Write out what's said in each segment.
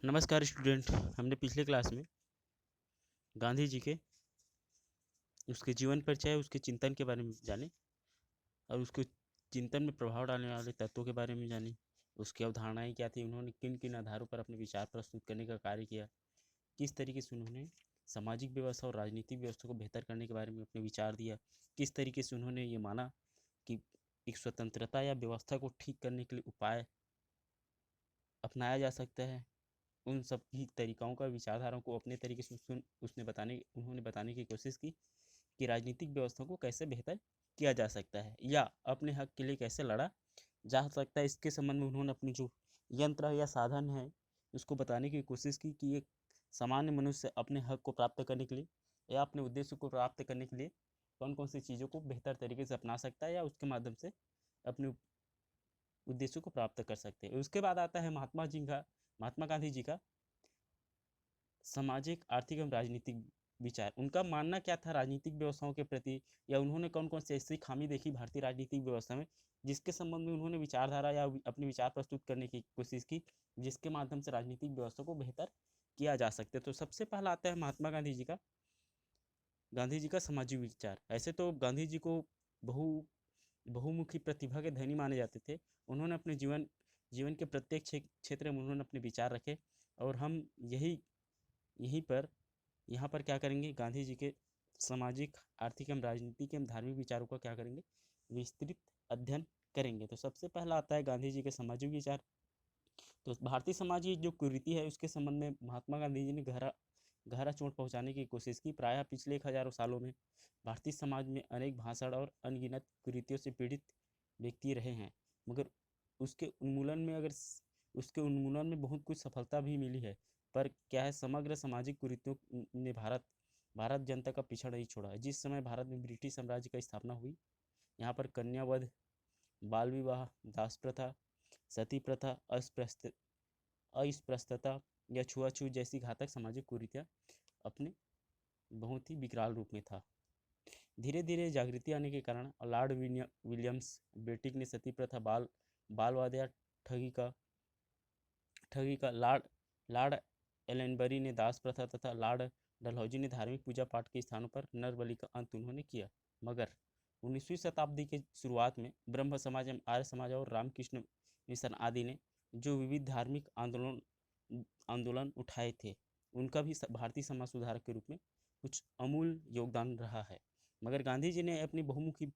नमस्कार स्टूडेंट। हमने पिछले क्लास में गांधी जी के उसके जीवन परिचय, उसके चिंतन के बारे में जाने और उसके चिंतन में प्रभाव डालने वाले तत्वों के बारे में जाने। उसकी अवधारणाएं क्या थी, उन्होंने किन किन आधारों पर अपने विचार प्रस्तुत करने का कार्य किया, किस तरीके से उन्होंने सामाजिक व्यवस्था और राजनीतिक व्यवस्था को बेहतर करने के बारे में अपने विचार दिया, किस तरीके से उन्होंने ये माना कि एक स्वतंत्रता या व्यवस्था को ठीक करने के लिए उपाय अपनाया जा सकता है। उन सब की तरीकाओं का, विचारधाराओं को अपने तरीके से उन्होंने बताने की कोशिश की कि राजनीतिक व्यवस्था को कैसे बेहतर किया जा सकता है या अपने हक के लिए कैसे लड़ा जा सकता है। इसके संबंध में उन्होंने अपनी जो यंत्र या साधन है उसको बताने की कोशिश की कि एक सामान्य मनुष्य अपने हक को प्राप्त करने के लिए या अपने उद्देश्य को प्राप्त करने के लिए कौन कौन सी चीज़ों को बेहतर तरीके से अपना सकता है या उसके माध्यम से अपने उद्देश्यों को प्राप्त कर सकते हैं। उसके बाद आता है महात्मा गांधी जी का सामाजिक, आर्थिक एवं राजनीतिक विचार। उनका मानना क्या था राजनीतिक व्यवस्थाओं के प्रति, या उन्होंने कौन कौन सी ऐसी खामी देखी भारतीय राजनीतिक व्यवस्था में जिसके संबंध में उन्होंने विचारधारा या अपने विचार प्रस्तुत करने की कोशिश की, जिसके माध्यम से राजनीतिक व्यवस्था को बेहतर किया जा सकते। तो सबसे पहला आता है महात्मा गांधी जी का सामाजिक विचार। ऐसे तो गांधी जी को बहु बहुमुखी प्रतिभा के धनी माने जाते थे। उन्होंने अपने जीवन के प्रत्येक क्षेत्र में उन्होंने अपने विचार रखे, और हम यही यहीं पर यहाँ पर क्या करेंगे, गांधी जी के सामाजिक, आर्थिक एवं राजनीतिक एवं धार्मिक विचारों का क्या करेंगे, विस्तृत अध्ययन करेंगे। तो सबसे पहला आता है गांधी जी के सामाजिक विचार। तो भारतीय समाज की जो कुरीति है उसके संबंध में महात्मा गांधी जी ने गहरा गहरा चोट पहुंचाने की कोशिश की। प्रायः पिछले 1000 सालों में भारतीय समाज में अनेक भाषण और अनगिनत कुरीतियों से पीड़ित व्यक्ति रहे हैं, मगर उसके उन्मूलन में अगर उसके उन्मूलन में बहुत कुछ सफलता भी मिली है। पर क्या है, समग्र सामाजिक कुरीतियों ने भारत जनता का पीछा नहीं छोड़ा है। जिस समय भारत में ब्रिटिश साम्राज्य की स्थापना हुई, यहाँ पर कन्यावध, बाल विवाह, दास प्रथा, सती प्रथा, अस्पृश्यता या छुआछूत जैसी घातक सामाजिक कुरीतियाँ अपने बहुत ही विकराल रूप में था। धीरे धीरे जागृति आने के कारण लॉर्ड विलियम्स बेटिक ने सती प्रथा, बालवाद या ठगी का लॉर्ड एलनबरी ने दास प्रथा तथा लॉर्ड डलहौजी ने धार्मिक पूजा पाठ के स्थानों पर नर बलि का अंत उन्होंने किया। मगर 19वीं शताब्दी के शुरुआत में ब्रह्म समाज एवं आर्य समाज और रामकृष्ण मिशन आदि ने जो विविध धार्मिक आंदोलन उठाए थे, उनका भी भारतीय समाज सुधारक के रूप में कुछ अमूल योगदान रहा है। मगर गांधी जी ने अपनी बहुमुखी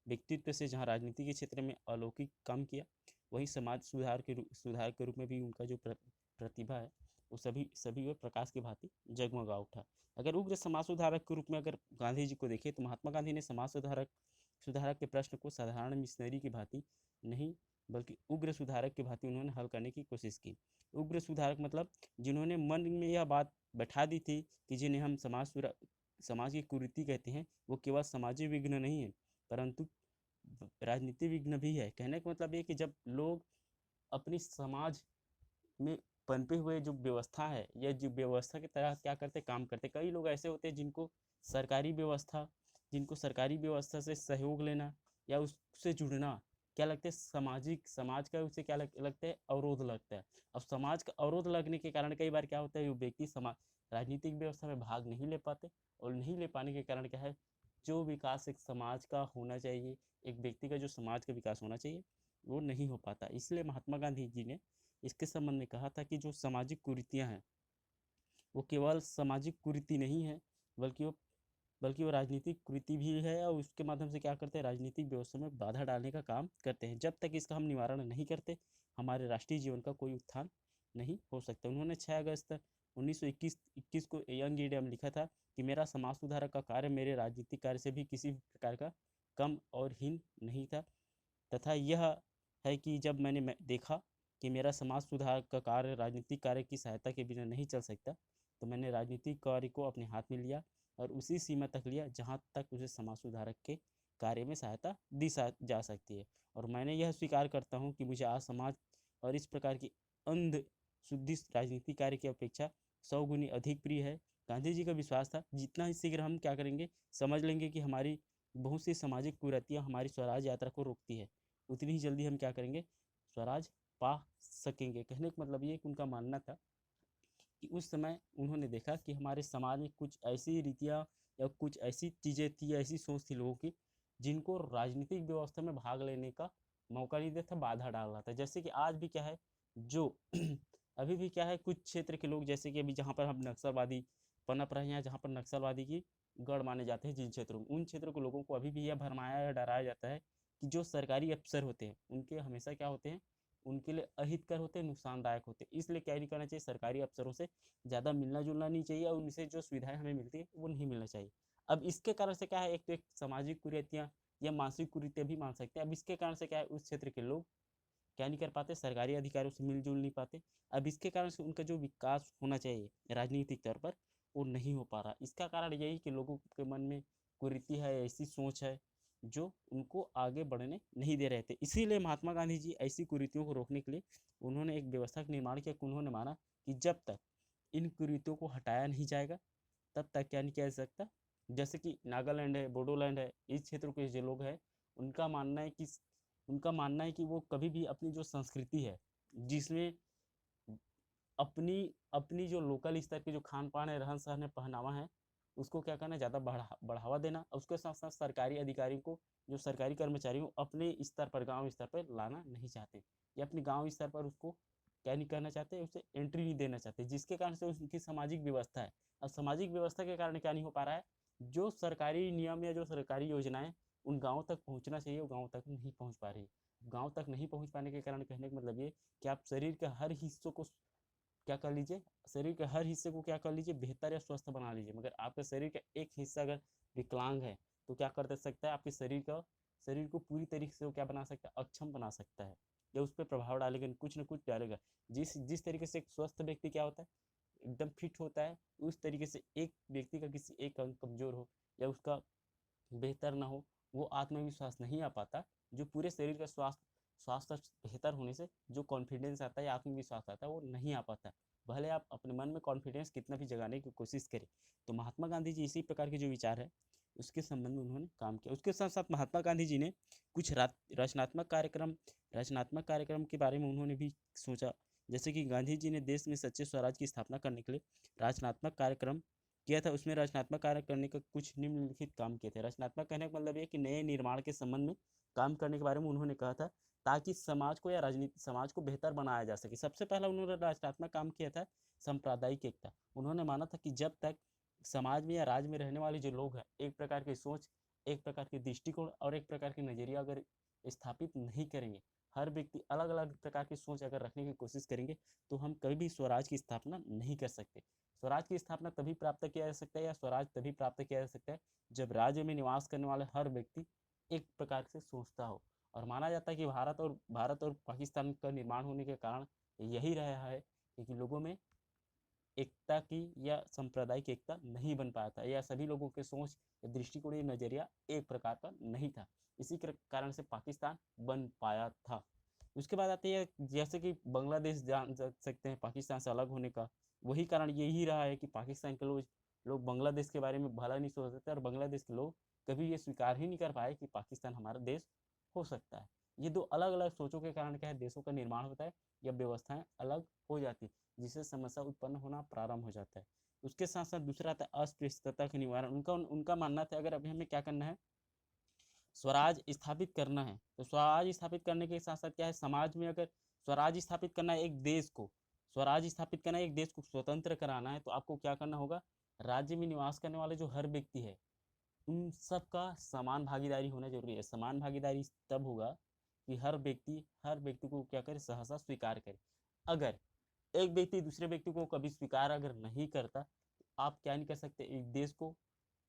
व्यक्तित्व से जहाँ राजनीति के क्षेत्र में अलौकिक काम किया, वही समाज सुधार के रूप में भी उनका जो प्रतिभा है वो सभी सभी और प्रकाश की भांति जगमगा उठा। अगर उग्र समाज सुधारक के रूप में अगर गांधी जी को देखें, तो महात्मा गांधी ने समाज सुधारक के प्रश्न को साधारण मिशनरी की भांति नहीं, बल्कि उग्र सुधारक की भांति उन्होंने हल करने की कोशिश की। उग्र सुधारक मतलब जिन्होंने मन में यह बात बैठा दी थी कि जिन्हें हम समाज की कुरीति कहते हैं, वो केवल सामाजिक विघ्न नहीं है, परंतु राजनीतिक विघ्न भी है। कहने का मतलब ये कि जब लोग अपनी समाज में पनपे हुए जो व्यवस्था है या जो व्यवस्था की तरह क्या करते, काम करते। कई लोग ऐसे होते हैं जिनको सरकारी व्यवस्था से सहयोग लेना या उससे जुड़ना क्या लगता है, समाज का उसे क्या लगता है, अवरोध लगता है। अब समाज का अवरोध लगने के कारण कई बार क्या होता है, वो व्यक्ति समाज राजनीतिक व्यवस्था में भाग नहीं ले पाते, और नहीं ले पाने के कारण क्या है, जो विकास एक समाज का होना चाहिए, एक व्यक्ति का जो समाज का विकास होना चाहिए, वो नहीं हो पाता। इसलिए महात्मा गांधी जी ने इसके संबंध में कहा था कि जो सामाजिक कुरीतियाँ हैं वो केवल सामाजिक कुरीति नहीं है, बल्कि वो राजनीतिक कुरीति भी है, और उसके माध्यम से क्या करते हैं, राजनीतिक व्यवस्था में बाधा डालने का काम करते हैं। जब तक इसका हम निवारण नहीं करते, हमारे राष्ट्रीय जीवन का कोई उत्थान नहीं हो सकता। उन्होंने 6 अगस्त 1921 को यंग इंडिया में लिखा था कि मेरा समाज सुधारक का कार्य मेरे राजनीतिक कार्य से भी किसी प्रकार का कम और हीन नहीं था, तथा यह है कि जब मैंने देखा कि मेरा समाज सुधार का कार्य राजनीतिक कार्य की सहायता के बिना नहीं चल सकता, तो मैंने राजनीतिक कार्य को अपने हाथ में लिया, और उसी सीमा तक लिया जहाँ तक उसे समाज सुधारक के कार्य में सहायता दी जा सकती है। और मैंने यह स्वीकार करता हूँ कि मुझे आज समाज और इस प्रकार की अंध शुद्धि राजनीतिक कार्य की अपेक्षा 100 गुनी अधिक प्रिय है। गांधी जी का विश्वास था जितना ही शीघ्र हम क्या करेंगे, समझ लेंगे कि हमारी बहुत सी सामाजिक कुरीतियाँ हमारी स्वराज यात्रा को रोकती है, उतनी ही जल्दी हम क्या करेंगे, स्वराज पा सकेंगे। कहने का मतलब ये कि उनका मानना था कि उस समय उन्होंने देखा कि हमारे समाज में कुछ ऐसी रीतियाँ या कुछ ऐसी चीज़ें थी, ऐसी सोच थी लोगों की, जिनको राजनीतिक व्यवस्था में भाग लेने का मौका नहीं देता, बाधा डाल रहा था। जैसे कि आज भी क्या है, जो अभी भी क्या है, कुछ क्षेत्र के लोग, जैसे कि अभी जहाँ पर हम नक्सलवादी पनप रहे हैं, जहाँ पर नक्सलवादी की गढ़ माने जाते हैं जिन क्षेत्रों में, उन क्षेत्रों के लोगों को अभी भी यह भरमाया या डराया जाता है कि जो सरकारी अफसर होते हैं उनके हमेशा क्या होते हैं, उनके लिए अहितकर होते हैं, नुकसानदायक होते हैं। इसलिए क्या नहीं करना चाहिए, सरकारी अफसरों से ज़्यादा मिलना जुलना नहीं चाहिए, और उनसे जो सुविधाएं हमें मिलती है वो नहीं मिलना चाहिए। अब इसके कारण से क्या है, एक तो एक सामाजिक कुरीतियाँ या मानसिक कुरीतियाँ भी मान सकते हैं। अब इसके कारण से क्या है, उस क्षेत्र के लोग क्या नहीं कर पाते, सरकारी अधिकारियों से मिलजुल नहीं पाते। अब इसके कारण से उनका जो विकास होना चाहिए राजनीतिक तौर पर, वो नहीं हो पा रहा। इसका कारण यही कि लोगों के मन में कुरीति है, ऐसी सोच है जो उनको आगे बढ़ने नहीं दे रहे थे। इसीलिए महात्मा गांधी जी ऐसी कुरीतियों को रोकने के लिए उन्होंने एक व्यवस्था का निर्माण किया कि उन्होंने माना कि जब तक इन कुरीतियों को हटाया नहीं जाएगा तब तक क्या नहीं किया जा सकता। जैसे कि नागालैंड है, बोडोलैंड है, इस क्षेत्र के जो लोग हैं, उनका मानना है कि उनका मानना है कि वो कभी भी अपनी जो संस्कृति है, जिसमें अपनी अपनी जो लोकल स्तर की जो खान पान है, रहन सहन है, पहनावा है, उसको क्या करना, ज़्यादा बढ़ावा देना, और उसके साथ साथ सरकारी अधिकारी को, जो सरकारी कर्मचारी को अपने स्तर पर, गांव स्तर पर लाना नहीं चाहते, या अपने गांव स्तर पर उसको क्या नहीं करना चाहते, उसे एंट्री नहीं देना चाहते, जिसके कारण से उनकी सामाजिक व्यवस्था है। अब सामाजिक व्यवस्था के कारण क्या नहीं हो पा रहा है, जो सरकारी नियम या जो सरकारी योजनाएं उन गाँव तक पहुँचना चाहिए, वो गाँव तक नहीं पहुँच पा रही। गाँव तक नहीं पहुँच पाने के कारण कहने का मतलब ये कि आप शरीर के हर हिस्सों को क्या कर लीजिए, शरीर के हर हिस्से को क्या कर लीजिए, बेहतर या स्वस्थ बना लीजिए, मगर आपके शरीर का एक हिस्सा अगर विकलांग है तो क्या कर दे सकता है, आपके शरीर को पूरी तरीके से वो क्या बना सकता है, अक्षम बना सकता है, या उस पर प्रभाव डालेगा, कुछ ना कुछ डालेगा। जिस जिस तरीके से एक स्वस्थ व्यक्ति क्या होता है, एकदम फिट होता है, उस तरीके से एक व्यक्ति का किसी एक अंग कमजोर हो या उसका बेहतर ना हो, वो आत्मविश्वास नहीं आ पाता। जो पूरे शरीर का स्वास्थ्य स्वास्थ्य बेहतर होने से जो कॉन्फिडेंस आता है, आत्मविश्वास आता है, वो नहीं आ पाता। भले आप अपने मन में कॉन्फिडेंस कितना भी जगाने की कोशिश करें। तो महात्मा गांधी जी इसी प्रकार के जो विचार है उसके संबंध में उन्होंने काम किया। उसके साथ साथ महात्मा गांधी जी ने कुछ रचनात्मक कार्यक्रम के बारे में उन्होंने भी सोचा। जैसे कि गांधी जी ने देश में सच्चे स्वराज की स्थापना करने के लिए रचनात्मक कार्यक्रम किया था। उसमें रचनात्मक कार्य करने का कुछ निम्नलिखित काम किए थे। रचनात्मक कहने का मतलब ये कि नए निर्माण के संबंध में काम करने के बारे में उन्होंने कहा था, ताकि समाज को या राजनीति समाज को बेहतर बनाया जा सके। सबसे पहला उन्होंने रचनात्मक काम किया था सांप्रदायिक एकता। उन्होंने माना था कि जब तक समाज में या राज्य में रहने वाले जो लोग हैं, एक प्रकार की सोच, एक प्रकार के दृष्टिकोण और एक प्रकार के नजरिया अगर स्थापित नहीं करेंगे, हर व्यक्ति अलग अलग प्रकार की सोच अगर रखने की कोशिश करेंगे, तो हम कभी भी स्वराज की स्थापना नहीं कर सकते। स्वराज की स्थापना तभी प्राप्त किया जा सकता है, या स्वराज तभी प्राप्त किया जा सकता है, जब राज्य में निवास करने वाले हर व्यक्ति एक प्रकार से सोचता हो। और माना जाता है कि भारत और पाकिस्तान का निर्माण होने के कारण यही रहा है कि लोगों में एकता की या सांप्रदायिक एकता नहीं बन पाया था, या सभी लोगों के सोच या दृष्टिकोण या नजरिया एक प्रकार का नहीं था। इसी कारण से पाकिस्तान बन पाया था। उसके बाद आते हैं, जैसे कि बांग्लादेश जान सकते हैं पाकिस्तान से अलग होने का वही कारण यही रहा है कि पाकिस्तान के लोग बांग्लादेश के बारे में भला नहीं सोच सकते, और बांग्लादेश के लोग कभी ये स्वीकार ही नहीं कर पाए कि पाकिस्तान हमारा देश हो सकता है। ये दो अलग अलग सोचों के कारण क्या है, देशों का निर्माण होता है या व्यवस्थाएं अलग हो जाती, जिससे समस्या उत्पन्न होना प्रारंभ हो जाता है। उसके साथ साथ दूसरा आता है अस्पृश्यता के निवारण। उनका उनका मानना था, अगर अभी हमें क्या करना है, स्वराज स्थापित करना है, तो स्वराज स्थापित करने के साथ साथ क्या है, समाज में अगर स्वराज स्थापित करना है, एक देश को स्वराज स्थापित करना है, एक देश को स्वतंत्र कराना है, तो आपको क्या करना होगा, राज्य में निवास करने वाले जो हर व्यक्ति है उन सबका समान भागीदारी होना जरूरी है। समान भागीदारी तब होगा कि हर व्यक्ति को क्या करे, सहसा स्वीकार करे। अगर एक व्यक्ति दूसरे व्यक्ति को कभी स्वीकार अगर नहीं करता, तो आप क्या नहीं कर सकते, एक देश को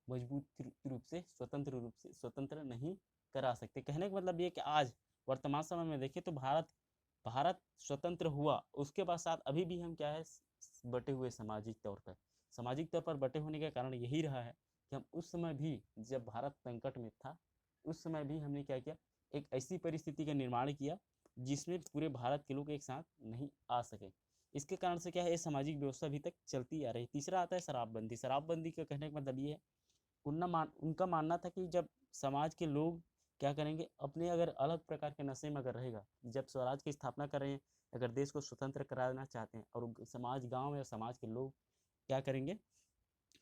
मजबूत रूप से स्वतंत्र नहीं करा सकते। कहने का मतलब ये कि आज वर्तमान समय में देखें तो भारत भारत स्वतंत्र हुआ, उसके बाद साथ अभी भी हम क्या है, बटे हुए सामाजिक तौर पर बटे होने के कारण यही रहा है कि हम उस समय भी, जब भारत संकट में था, उस समय भी हमने क्या किया, एक ऐसी परिस्थिति का निर्माण किया जिसमें पूरे भारत के लोग एक साथ नहीं आ सके। इसके कारण से क्या है, ये सामाजिक व्यवस्था अभी तक चलती आ रही। तीसरा आता है शराबबंदी। शराबबंदी का कहने का मतलब ये है, उनका मानना था कि जब समाज के लोग क्या करेंगे, अपने अगर अलग प्रकार के नशे में अगर रहेगा, जब स्वराज की स्थापना कर रहे हैं, अगर देश को स्वतंत्र कराना चाहते हैं और समाज, गांव या समाज के लोग क्या करेंगे,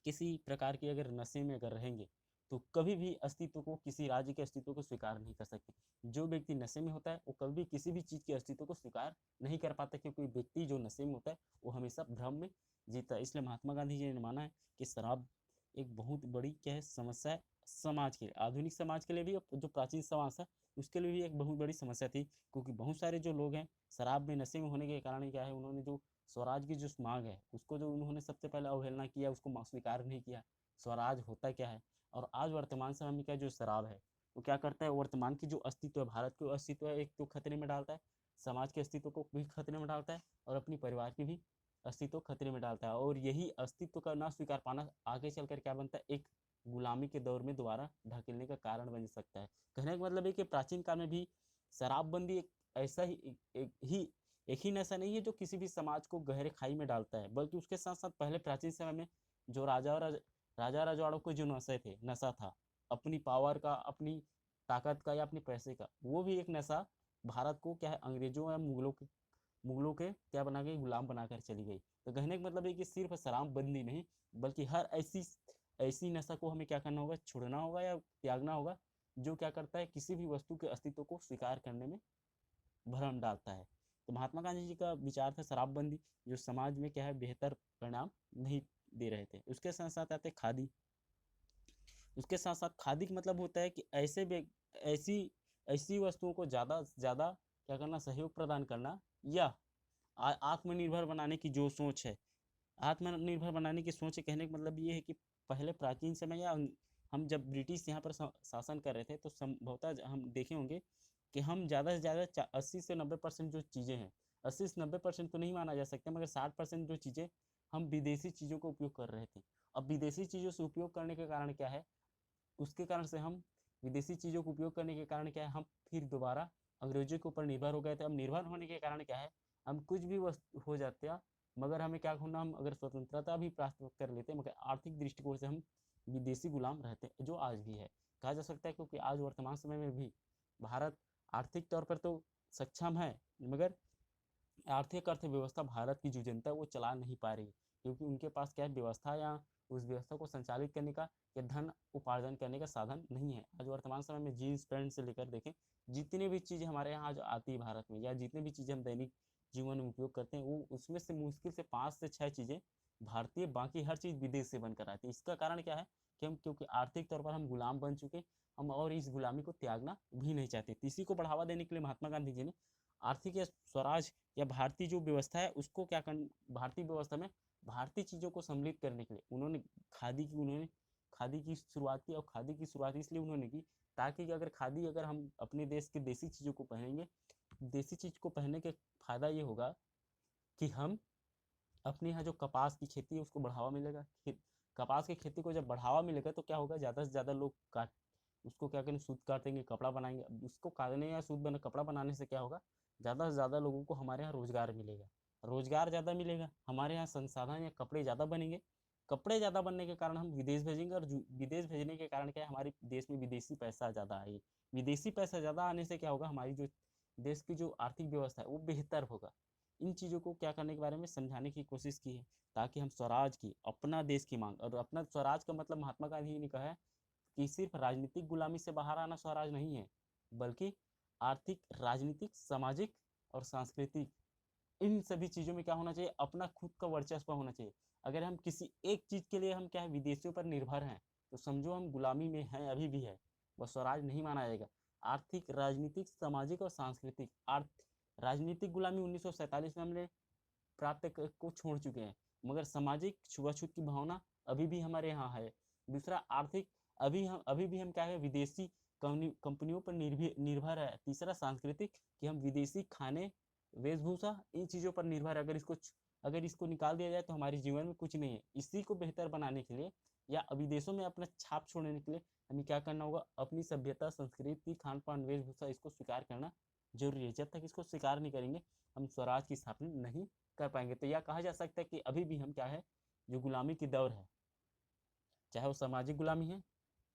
किसी प्रकार की अगर नशे में अगर रहेंगे तो कभी भी अस्तित्व को, किसी राज्य के अस्तित्व को स्वीकार नहीं कर सकते। जो व्यक्ति नशे में होता है वो कभी भी किसी भी चीज़ के अस्तित्व को स्वीकार नहीं कर पाता, क्योंकि व्यक्ति जो नशे में होता है वो हमेशा भ्रम में जीता है। इसलिए महात्मा गांधी जी ने माना है कि शराब एक बहुत बड़ी क्या है समस्या है समाज के लिए, आधुनिक समाज के लिए भी, और जो प्राचीन समाज था उसके लिए भी एक बहुत बड़ी समस्या थी, क्योंकि बहुत सारे जो लोग हैं शराब में, नशे में होने के कारण क्या है, उन्होंने जो स्वराज की जो मांग है उसको जो उन्होंने सबसे पहले अवहेलना किया, उसको स्वीकार नहीं किया। स्वराज होता क्या है, और आज वर्तमान समय में क्या जो शराब है वो क्या करता है, वर्तमान की जो अस्तित्व है, भारत के अस्तित्व है, एक तो खतरे में डालता है, समाज के अस्तित्व को भी खतरे में डालता है, और अपनी परिवार की भी अस्तित्व खतरे में डालता है। और यही अस्तित्व का ना स्वीकार पाना आगे चलकर क्या बनता है, एक गुलामी के दौर में दोबारा ढकेलने का कारण बन सकता है। कहने का मतलब है कि प्राचीन काल में भी शराबबंदी एक ऐसा ही एक ही नशा नहीं है जो किसी भी समाज को गहरे खाई में डालता है, बल्कि उसके साथ साथ पहले प्राचीन समय में जो राजा रजवाड़ों को जो नशा था अपनी पावर का, अपनी ताकत का या अपने पैसे का, वो भी एक नशा भारत को क्या है अंग्रेजों या मुगलों के क्या बना गई, गुलाम बनाकर चली गई। तो कहने का मतलब है कि सिर्फ शराबबंदी नहीं, बल्कि हर ऐसी नशा को हमें क्या करना होगा, छोड़ना होगा या त्यागना होगा, जो क्या करता है, किसी भी वस्तु के अस्तित्व को स्वीकार करने में भ्रम डालता है। तो महात्मा गांधी जी का विचार था शराबबंदी, जो समाज में क्या है बेहतर परिणाम नहीं दे रहे थे। उसके साथ साथ आते खादी। उसके साथ साथ खादी का मतलब होता है कि ऐसी ऐसी वस्तुओं को ज़्यादा से ज़्यादा क्या करना, सहयोग प्रदान करना, या आत्मनिर्भर बनाने की जो सोच है, आत्मनिर्भर बनाने की सोच है। कहने का मतलब ये है कि पहले प्राचीन समय या हम जब ब्रिटिश यहाँ पर शासन कर रहे थे तो संभवतः हम देखे होंगे कि हम ज़्यादा से ज़्यादा 80 से 90% जो चीज़ें हैं, 80 से 90% तो नहीं माना जा सकता, मगर 60% जो चीज़ें हम विदेशी चीज़ों का उपयोग कर रहे थे। अब विदेशी चीज़ों से उपयोग करने के कारण क्या है, उसके कारण से हम विदेशी चीज़ों को उपयोग करने के कारण क्या है, हम फिर दोबारा अंग्रेजों के ऊपर निर्भर हो गए थे। अब निर्भर होने के कारण क्या है, हम कुछ भी वस्तु हो जाते हैं, मगर हमें क्या होना, हम अगर स्वतंत्रता भी प्राप्त कर लेते हैं, मगर आर्थिक दृष्टिकोण से हम विदेशी गुलाम रहते हैं, जो आज भी है कहा जा सकता है। क्योंकि आज वर्तमान समय में भी भारत आर्थिक तौर पर तो सक्षम है, मगर आर्थिक अर्थव्यवस्था भारत की जो जनता है वो चला नहीं पा रही, क्योंकि उनके पास क्या है, व्यवस्था या उस व्यवस्था को संचालित करने का या धन उपार्जन करने का साधन नहीं है। आज वर्तमान समय में जीन्स पैंट से लेकर देखें, जितनी भी चीज़ें हमारे यहाँ जो आती है भारत में, या जितनी भी चीज़ें हम दैनिक जीवन में उपयोग करते हैं, वो उसमें से मुश्किल से 5 से 6 चीज़ें भारतीय, बाकी हर चीज़ विदेश से बनकर आती है। इसका कारण क्या है कि हम, क्योंकि आर्थिक तौर पर हम गुलाम बन चुके, हम और इस गुलामी को त्यागना भी नहीं चाहते। इसी को बढ़ावा देने के लिए महात्मा गांधी जी ने आर्थिक या स्वराज या भारतीय जो व्यवस्था है उसको क्या कर, भारतीय व्यवस्था में भारतीय चीज़ों को सम्मिलित करने के लिए उन्होंने खादी की शुरुआत की। और खादी की शुरुआत इसलिए उन्होंने की ताकि अगर खादी, अगर हम अपने देश के देसी चीज़ों को पहनेंगे, देसी चीज़ को पहनने के फायदा ये होगा कि हम अपने यहाँ जो कपास की खेती है उसको बढ़ावा मिलेगा। कपास की खेती को जब बढ़ावा मिलेगा तो क्या होगा, ज़्यादा से ज़्यादा लोग काट उसको क्या करेंगे, सूत काटेंगे, कपड़ा बनाएंगे। अब उसको काटने या कपड़ा बनाने से क्या होगा, ज़्यादा से ज़्यादा लोगों को हमारे यहाँ रोज़गार मिलेगा। रोज़गार ज़्यादा मिलेगा, हमारे यहाँ संसाधन या कपड़े ज़्यादा बनेंगे। कपड़े ज़्यादा बनने के कारण हम विदेश भेजेंगे, और विदेश भेजने के कारण क्या है, हमारे देश में विदेशी पैसा ज़्यादा आएगी। विदेशी पैसा ज़्यादा आने से क्या होगा, हमारी जो देश की जो आर्थिक व्यवस्था है वो बेहतर होगा। इन चीज़ों को क्या करने के बारे में समझाने की कोशिश की है, ताकि हम स्वराज की, अपना देश की मांग, और अपना स्वराज का मतलब महात्मा गांधी जी ने कहा है कि सिर्फ राजनीतिक गुलामी से बाहर आना स्वराज नहीं है, बल्कि आर्थिक, राजनीतिक, सामाजिक और सांस्कृतिक, इन सभी चीज़ों में क्या होना चाहिए, अपना खुद का वर्चस्व होना चाहिए। अगर हम किसी एक चीज़ के लिए हम क्या है विदेशियों पर निर्भर हैं, तो समझो हम गुलामी में हैं, अभी भी है, वह स्वराज नहीं माना जाएगा। आर्थिक, राजनीतिक, सामाजिक और सांस्कृतिक, राजनीतिक गुलामी 1947 में हमने प्राप्त को छोड़ चुके हैं, मगर सामाजिक छुआछूत की भावना अभी भी हमारे यहाँ है। दूसरा आर्थिक, अभी भी हम क्या है, विदेशी कंपनियों पर निर्भर है। तीसरा सांस्कृतिक, कि हम विदेशी खाने, वेशभूषा, इन चीज़ों पर निर्भर है। अगर इसको निकाल दिया जाए तो हमारे जीवन में कुछ नहीं है। इसी को बेहतर बनाने के लिए या विदेशों में अपना छाप छोड़ने के लिए हमें क्या करना होगा, अपनी सभ्यता, संस्कृति, खान पान, वेशभूषा, इसको स्वीकार करना जरूरी है। जब तक इसको स्वीकार नहीं करेंगे हम स्वराज की स्थापना नहीं कर पाएंगे। तो यह कहा जा सकता है कि अभी भी हम क्या है, जो गुलामी की दौर है, चाहे वो सामाजिक गुलामी है,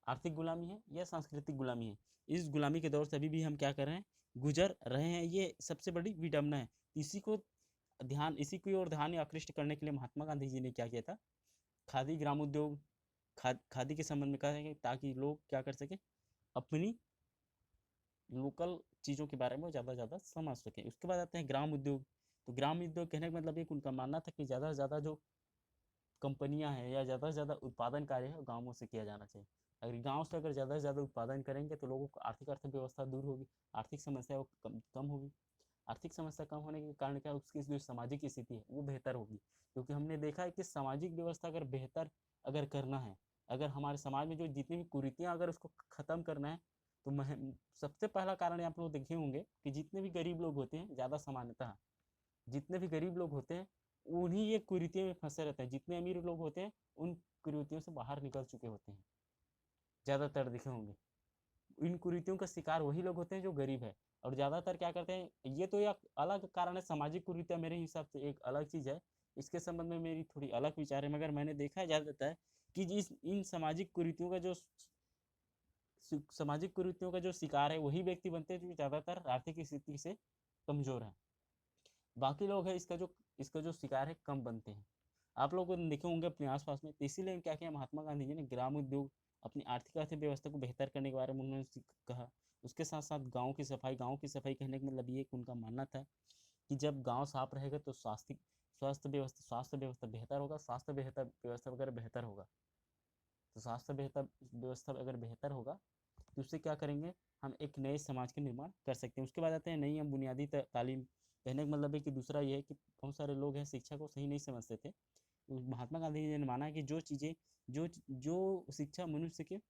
आर्थिक गुलामी है या सांस्कृतिक गुलामी है, इस गुलामी के दौर से अभी भी हम क्या कर रहे हैं, गुजर रहे हैं। ये सबसे बड़ी विडंबना है। इसी की ओर ध्यान आकृष्ट करने के लिए महात्मा गांधी जी ने क्या किया था, खादी ग्राम उद्योग, खादी के संबंध में कहा है, ताकि लोग क्या कर सके, अपनी लोकल चीज़ों के बारे में ज़्यादा से ज़्यादा समझ सकें। उसके बाद आते हैं ग्राम उद्योग। तो ग्राम उद्योग कहने का मतलब एक उनका मानना था कि ज़्यादा से ज़्यादा जो कंपनियां हैं या ज़्यादा से ज़्यादा उत्पादन कार्य है गाँवों से किया जाना चाहिए। अगर गाँव से अगर ज़्यादा से ज़्यादा उत्पादन करेंगे तो लोगों को आर्थिक अर्थव्यवस्था दूर होगी, आर्थिक समस्या वो कम होगी। आर्थिक समस्या कम होने के कारण क्या, उसकी जो सामाजिक स्थिति है वो बेहतर होगी। क्योंकि हमने देखा है कि सामाजिक व्यवस्था अगर बेहतर अगर करना है, अगर हमारे समाज में जो जितनी भी कुरीतियाँ अगर उसको ख़त्म करना है, तो सबसे पहला कारण आप लोग देखे होंगे कि जितने भी गरीब लोग होते हैं, ज़्यादा सामान्यतः जितने भी गरीब लोग होते हैं उन्हीं ये कुरीतियों में फंसे रहते हैं। जितने अमीर लोग होते हैं उन कुरीतियों से बाहर निकल चुके होते हैं, ज़्यादातर देखे होंगे। इन कुरीतियों का शिकार वही लोग होते हैं जो गरीब है। और ज़्यादातर क्या करते हैं, ये तो एक अलग कारण है, सामाजिक कुरीतियाँ मेरे हिसाब से एक अलग चीज़ है, इसके संबंध में मेरी थोड़ी अलग विचार है। मगर मैंने देखा है ज़्यादातर कि इन सामाजिक कुरीतियों का जो सामाजिक कुरीतियों का जो शिकार है वही व्यक्ति बनते हैं जो ज़्यादातर आर्थिक स्थिति से कमजोर है। बाकी लोग हैं इसका जो शिकार है कम बनते हैं। आप लोग देखे होंगे अपने आसपास में। तो इसीलिए क्या किया महात्मा गांधी जी ने, ग्राम उद्योग, अपनी आर्थिक अर्थव्यवस्था को बेहतर करने के बारे में उन्होंने कहा। उसके साथ साथ गाँव की सफाई कहने का मतलब ये उनका मानना था कि जब गाँव साफ रहेगा तो स्वास्थ्य व्यवस्था बेहतर होगा। स्वास्थ्य व्यवस्था अगर बेहतर होगा तो स्वास्थ्य व्यवस्था अगर बेहतर होगा तो उससे क्या करेंगे, हम एक नए समाज का निर्माण कर सकते हैं। उसके बाद आते हैं नई हम बुनियादी तालीम। कहने का मतलब है कि दूसरा ये है कि बहुत सारे लोग हैं शिक्षा को सही नहीं समझते थे। महात्मा गांधी जी ने माना कि जो चीज़ें जो शिक्षा मनुष्य के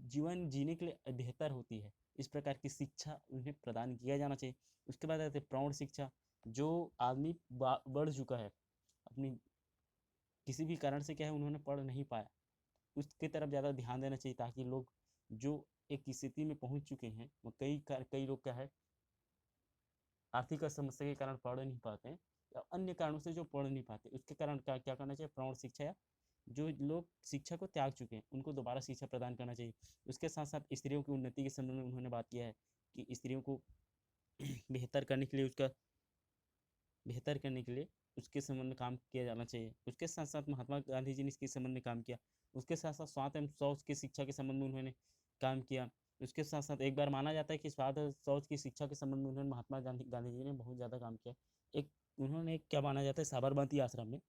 जीवन जीने के लिए बेहतर होती है, इस प्रकार की शिक्षा उन्हें प्रदान किया जाना चाहिए। उसके बाद आते हैं प्रौढ़ शिक्षा। जो आदमी बढ़ चुका है, अपनी किसी भी कारण से क्या है उन्होंने पढ़ नहीं पाया, उसकी तरफ ज़्यादा ध्यान देना चाहिए, ताकि लोग जो एक स्थिति में पहुंच चुके हैं, वो कई लोग क्या है आर्थिक समस्या के कारण पढ़ नहीं पाते हैं, या अन्य कारणों से जो पढ़ नहीं पाते, उसके कारण क्या क्या करना चाहिए, प्रौढ़ शिक्षा, या जो लोग शिक्षा को त्याग चुके हैं उनको दोबारा शिक्षा प्रदान करना चाहिए। उसके साथ साथ स्त्रियों की उन्नति के संबंध में उन्होंने बात किया है कि स्त्रियों को बेहतर करने के लिए उसके संबंध में काम किया जाना चाहिए। उसके साथ साथ महात्मा गांधी जी ने इसके संबंध में काम किया। उसके साथ साथ स्वास्थ्य एवं शौच की शिक्षा के संबंध में उन्होंने काम किया। उसके साथ साथ एक बार माना जाता है कि स्वास्थ्य शौच की शिक्षा के संबंध में उन्होंने महात्मा गांधी जी ने बहुत ज़्यादा काम किया। उन्होंने क्या माना जाता है, साबरमती आश्रम में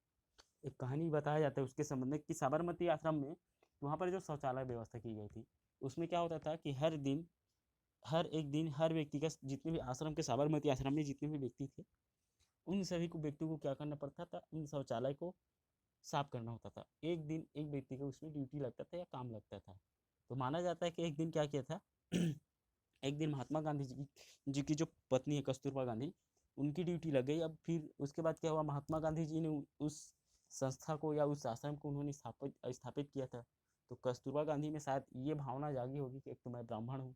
एक कहानी बताया जाता है उसके संबंध में कि साबरमती आश्रम में वहाँ पर जो शौचालय व्यवस्था की गई थी, उसमें क्या होता था कि हर एक दिन हर व्यक्ति का, जितने भी आश्रम के साबरमती आश्रम में जितने भी व्यक्ति थे, उन सभी को व्यक्ति को क्या करना पड़ता था, उन शौचालय को साफ करना होता था। एक दिन एक व्यक्ति को उसमें ड्यूटी लगता था या काम लगता था। तो माना जाता है कि एक दिन क्या किया था एक दिन महात्मा गांधी जी की जो पत्नी है कस्तूरबा गांधी, उनकी ड्यूटी लग गई। अब फिर उसके बाद क्या हुआ, महात्मा गांधी जी ने उस संस्था को या उस आश्रम को उन्होंने स्थापित किया था। तो कस्तूरबा गांधी में शायद ये भावना जागी होगी कि एक तो मैं ब्राह्मण हूँ,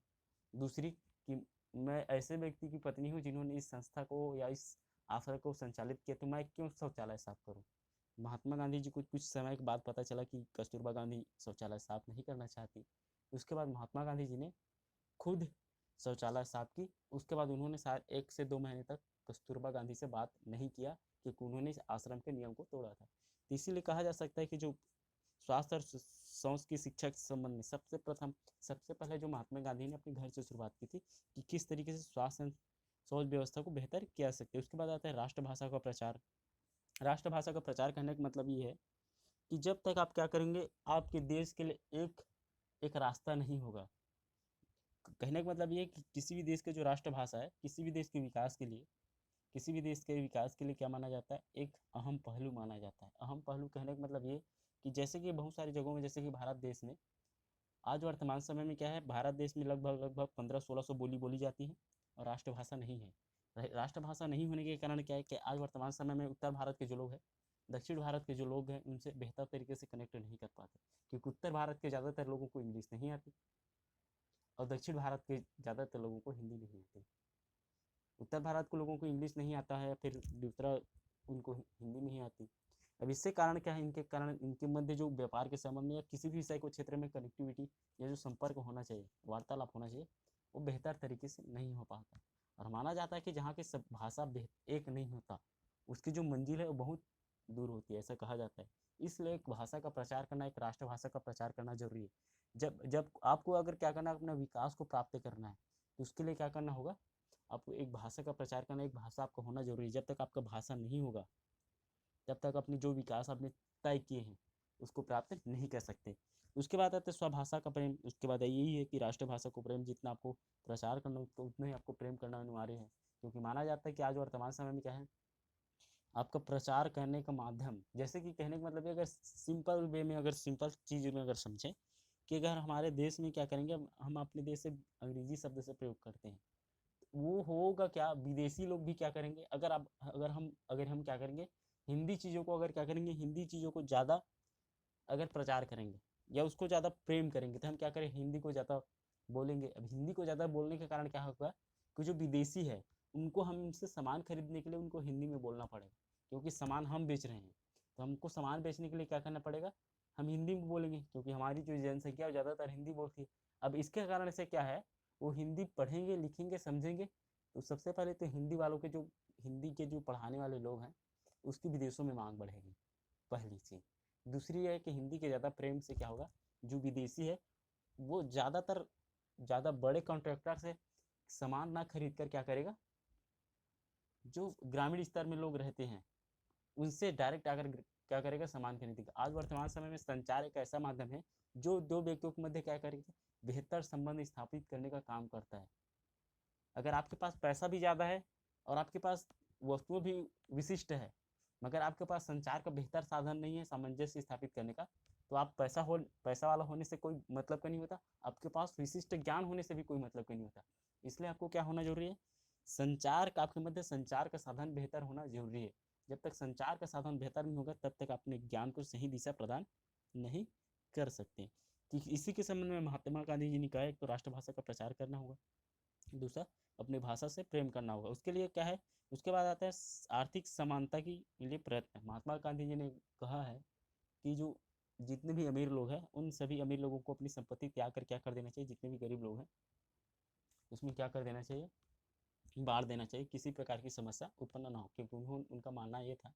दूसरी कि मैं ऐसे व्यक्ति की पत्नी हूँ जिन्होंने इस संस्था को या इस आश्रम को संचालित किया, तो मैं क्यों शौचालय साफ करूँ। महात्मा गांधी जी को कुछ समय के बाद पता चला कि कस्तूरबा गांधी शौचालय साफ नहीं करना चाहती। उसके बाद महात्मा गांधी जी ने खुद शौचालय साफ की। उसके बाद उन्होंने शायद 1 से 2 महीने तक कस्तूरबा गांधी से बात नहीं किया, क्योंकि उन्होंने इस आश्रम के नियम को तोड़ा था। तो इसीलिए कहा जा सकता है कि जो स्वास्थ्य और शौच की शिक्षा के संबंध में सबसे पहले जो महात्मा गांधी ने अपने घर से शुरुआत की थी कि किस तरीके से स्वास्थ्य शौच व्यवस्था को बेहतर किया जा सकते हैं। उसके बाद आता है राष्ट्रभाषा का प्रचार। राष्ट्रभाषा का प्रचार करने का मतलब ये है कि जब तक आप क्या करेंगे, आपके देश के लिए एक रास्ता नहीं होगा। कहने का मतलब ये है कि किसी भी देश के जो राष्ट्रभाषा है, किसी भी देश के विकास के लिए क्या माना जाता है, एक अहम पहलू माना जाता है। अहम पहलू कहने का मतलब ये कि जैसे कि बहुत सारी जगहों में, जैसे कि भारत देश में आज वर्तमान समय में क्या है, भारत देश में लगभग 1500-1600 बोली बोली जाती है और राष्ट्रभाषा नहीं है। राष्ट्रभाषा नहीं होने के कारण क्या है कि आज वर्तमान समय में उत्तर भारत के जो लोग हैं, दक्षिण भारत के जो लोग हैं, उनसे बेहतर तरीके से कनेक्ट नहीं कर पाते, क्योंकि उत्तर भारत के ज़्यादातर लोगों को इंग्लिश नहीं आती और दक्षिण भारत के ज़्यादातर लोगों को हिंदी नहीं आती। उत्तर भारत के लोगों को इंग्लिश नहीं आता है, फिर दूसरा उनको हिंदी नहीं आती। अब इससे कारण क्या है, इनके मध्य जो व्यापार के संबंध में या किसी भी विषय को क्षेत्र में कनेक्टिविटी या जो संपर्क होना चाहिए, वार्तालाप होना चाहिए, वो बेहतर तरीके से नहीं हो पाता। और माना जाता है कि जहाँ की सब भाषा एक नहीं होता, उसकी जो मंजिल है वो बहुत दूर होती है, ऐसा कहा जाता है। इसलिए एक भाषा का प्रचार करना, एक राष्ट्रभाषा का प्रचार करना जरूरी है। जब जब आपको अगर क्या करना है, अपना विकास को प्राप्त करना है, तो उसके लिए क्या करना होगा, आपको एक भाषा का प्रचार करना, एक भाषा आपको होना जरूरी है। जब तक आपका भाषा नहीं होगा, तब तक अपनी जो विकास आपने तय किए हैं उसको प्राप्त नहीं कर सकते। उसके बाद आता है स्वभाषा का प्रेम। उसके बाद यही है कि राष्ट्रभाषा को प्रेम, जितना आपको प्रचार करना हो उतना ही आपको प्रेम करना अनिवार्य है, क्योंकि माना जाता है कि आज वर्तमान समय में क्या है, आपका प्रचार करने का माध्यम, जैसे कि कहने का मतलब है, अगर सिंपल वे में, अगर सिंपल चीज़ में अगर समझें कि अगर हमारे देश में क्या करेंगे, हम अपने देश से अंग्रेजी शब्द से प्रयोग करते हैं, वो होगा क्या, विदेशी लोग भी क्या करेंगे, अगर हम क्या करेंगे, हिंदी चीज़ों को अगर क्या करेंगे, हिंदी चीज़ों को ज़्यादा अगर प्रचार करेंगे या उसको ज़्यादा प्रेम करेंगे, तो हम क्या करें, हिंदी को ज़्यादा बोलेंगे। अब हिंदी को ज़्यादा बोलने के कारण क्या होगा कि जो विदेशी है, उनको हम उनसे सामान खरीदने के लिए उनको हिंदी में बोलना पड़ेगा, क्योंकि सामान हम बेच रहे हैं, तो हमको सामान बेचने के लिए क्या करना पड़ेगा, हम हिंदी में बोलेंगे, क्योंकि हमारी जो जनसंख्या है ज़्यादातर हिंदी बोलती है। अब इसके कारण से क्या है, वो हिंदी पढ़ेंगे, लिखेंगे, समझेंगे, तो सबसे पहले तो हिंदी वालों के जो हिंदी के जो पढ़ाने वाले लोग हैं, उसकी विदेशों में मांग बढ़ेगी, पहली चीज़। दूसरी है कि हिंदी के ज़्यादा प्रेम से क्या होगा, जो विदेशी है वो ज़्यादातर ज़्यादा बड़े कॉन्ट्रैक्टर से सामान ना खरीद कर क्या करेगा, जो ग्रामीण स्तर में लोग रहते हैं उनसे डायरेक्ट आकर क्या करेगा, सामान खरीदेगा। आज वर्तमान समय में संचार एक ऐसा माध्यम है जो दो व्यक्तियों के मध्य क्या करेगा, बेहतर संबंध स्थापित करने का काम करता है। अगर आपके पास पैसा भी ज़्यादा है और आपके पास वस्तुएं भी विशिष्ट है, मगर आपके पास संचार का बेहतर साधन नहीं है सामंजस्य स्थापित करने का, तो आप पैसा वाला होने से कोई मतलब का नहीं होता, आपके पास विशिष्ट ज्ञान होने से भी कोई मतलब का नहीं होता। इसलिए आपको क्या होना जरूरी है, संचार का, आपके मध्य संचार का साधन बेहतर होना जरूरी है। जब तक संचार का साधन बेहतर नहीं होगा, तब तक अपने ज्ञान को सही दिशा प्रदान नहीं कर सकते। तो इसी के संबंध में महात्मा गांधी जी ने कहा, एक तो राष्ट्रभाषा का प्रचार करना होगा, दूसरा अपनी भाषा से प्रेम करना होगा। उसके लिए क्या है, उसके बाद आता है आर्थिक समानता के लिए प्रयत्न। महात्मा गांधी जी ने कहा है कि जो जितने भी अमीर लोग हैं, उन सभी अमीर लोगों को अपनी संपत्ति त्याग कर क्या कर देना चाहिए, जितने भी गरीब लोग हैं उसमें क्या कर देना चाहिए, बांट देना चाहिए, किसी प्रकार की समस्या उत्पन्न ना हो। क्योंकि उनका मानना ये था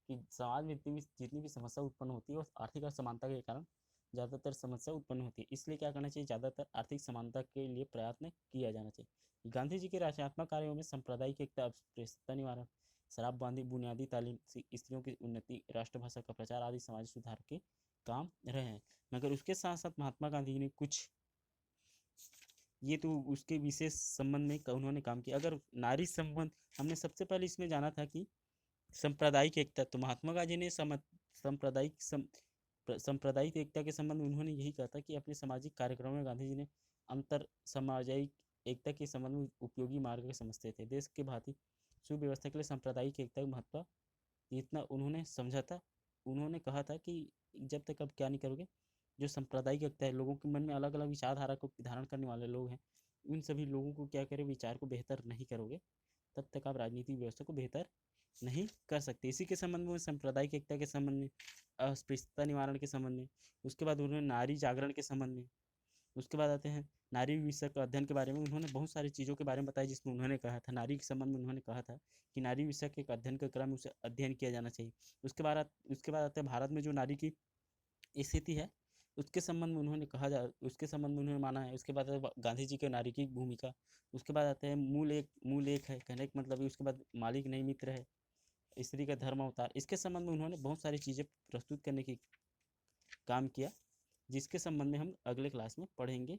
कि समाज में जितनी भी समस्या उत्पन्न होती है वो आर्थिक असमानता के कारण ज़्यादातर समस्या उत्पन्न होती है। इसलिए क्या करना चाहिए, ज़्यादातर आर्थिक समानता के लिए प्रयत्न किया जाना चाहिए। गांधी जी के रचनात्मक कार्यों में सांप्रदायिक एकता, अस्पृश्यता निवारण, शराबबंदी, बुनियादी तालीम, स्त्रियों की उन्नति, राष्ट्रभाषा का प्रचार आदि समाज सुधार के काम रहे हैं। मगर उसके साथ साथ महात्मा गांधी ने कुछ, ये तो उसके विशेष संबंध में उन्होंने काम किया। अगर नारी संबंध, हमने सबसे पहले इसमें जाना था कि सांप्रदायिक एकता, तो महात्मा गांधी ने सांप्रदायिक एकता के संबंध में उन्होंने यही कहा था कि अपने सामाजिक कार्यक्रमों में गांधी जी ने अंतर सामाजिक एकता के संबंध में उपयोगी मार्ग समझते थे। देश के भांति सुव्यवस्था के लिए सांप्रदायिक एकता का महत्व इतना उन्होंने समझा था। उन्होंने कहा था कि जब तक आप क्या नहीं करोगे, जो सांप्रदायिक एकता है, लोगों के मन में अलग अलग विचारधारा को धारण करने वाले लोग हैं, उन सभी लोगों को क्या करें, विचार को बेहतर नहीं करोगे, तब तक आप राजनीतिक व्यवस्था को बेहतर नहीं कर सकते। इसी के संबंध में, सांप्रदायिक एकता के संबंध में, अस्पृश्यता निवारण के संबंध में, उसके बाद उन्होंने नारी जागरण के संबंध में, उसके बाद आते हैं नारी विषय का अध्ययन के बारे में। उन्होंने बहुत सारी चीज़ों के बारे में बताया, जिसमें उन्होंने कहा था, नारी के संबंध में उन्होंने कहा था कि नारी विषय के एक अध्ययन का क्रम, उसे अध्ययन किया जाना चाहिए। उसके बाद आते हैं भारत में जो नारी की स्थिति है, उसके संबंध में उन्होंने उसके संबंध में उन्होंने माना है। उसके बाद गांधी जी के नारी की भूमिका। उसके बाद आते हैं मूल एक है, कहने का मतलब है। उसके बाद मालिक नहीं मित्र है, स्त्री का धर्म अवतार। इसके संबंध में उन्होंने बहुत सारी चीज़ें प्रस्तुत करने की काम किया, जिसके संबंध में हम अगले क्लास में पढ़ेंगे।